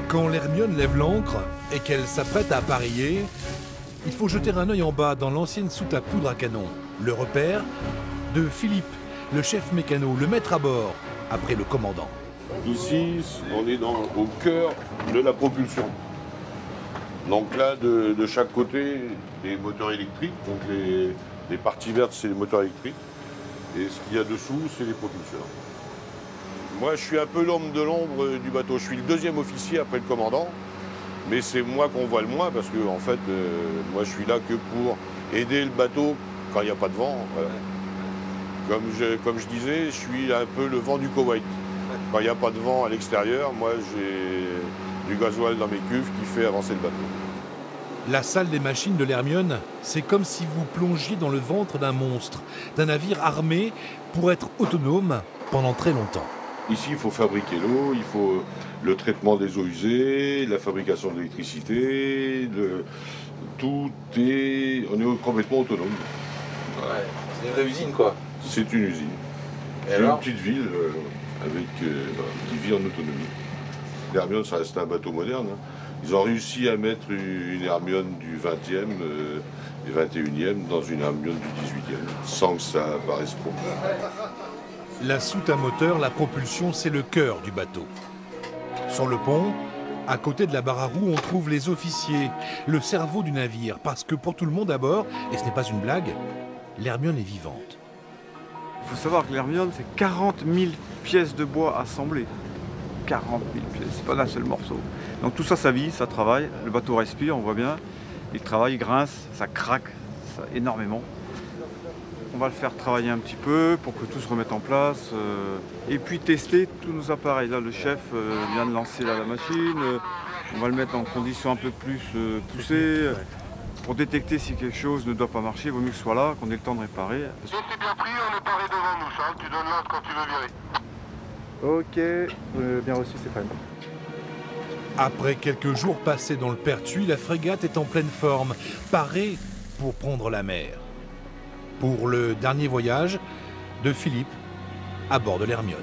Quand l'Hermione lève l'ancre et qu'elle s'apprête à appareiller, il faut jeter un œil en bas dans l'ancienne soute à poudre à canon. Le repère de Philippe, le chef mécano, le maître à bord, après le commandant. Ici, on est au cœur de la propulsion. Donc là, de chaque côté, des moteurs électriques. Donc les parties vertes, c'est les moteurs électriques. Et ce qu'il y a dessous, c'est les propulseurs. Moi, je suis un peu l'homme de l'ombre du bateau. Je suis le deuxième officier après le commandant. Mais c'est moi qu'on voit le moins parce que, en fait, moi, je suis là que pour aider le bateau quand il n'y a pas de vent. Voilà. Comme je disais, je suis un peu le vent du Koweït. Quand il n'y a pas de vent à l'extérieur, moi, j'ai du gasoil dans mes cuves qui fait avancer le bateau. La salle des machines de l'Hermione, c'est comme si vous plongiez dans le ventre d'un monstre, d'un navire armé pour être autonome pendant très longtemps. Ici, il faut fabriquer l'eau, il faut le traitement des eaux usées, la fabrication de l'électricité, tout est... On est complètement autonome. Ouais, c'est une vraie usine, quoi. C'est une usine. C'est une petite ville qui vit en autonomie. L'Hermione, ça reste un bateau moderne. Hein. Ils ont réussi à mettre une Hermione du 20e et 21e dans une Hermione du 18e, sans que ça paraisse trop. La soute à moteur, la propulsion, c'est le cœur du bateau. Sur le pont, à côté de la barre à roues, on trouve les officiers, le cerveau du navire, parce que pour tout le monde à bord, et ce n'est pas une blague, l'Hermione est vivante. Il faut savoir que l'Hermione, c'est 40 000 pièces de bois assemblées. 40 000 pièces, c'est pas d'un seul morceau. Donc tout ça, ça vit, ça travaille, le bateau respire, on voit bien. Il travaille, il grince, ça craque énormément. On va le faire travailler un petit peu pour que tout se remette en place. Et puis tester tous nos appareils. Là, le chef vient de lancer la machine. On va le mettre en condition un peu plus poussée. Pour détecter si quelque chose ne doit pas marcher, il vaut mieux que ce soit là, qu'on ait le temps de réparer. C'est bien pris, on est paré devant nous, Charles. Tu donnes l'ordre quand tu veux virer. Ok, bien reçu Stéphane. Après quelques jours passés dans le Pertuis, la frégate est en pleine forme, parée pour prendre la mer. Pour le dernier voyage de Philippe à bord de l'Hermione.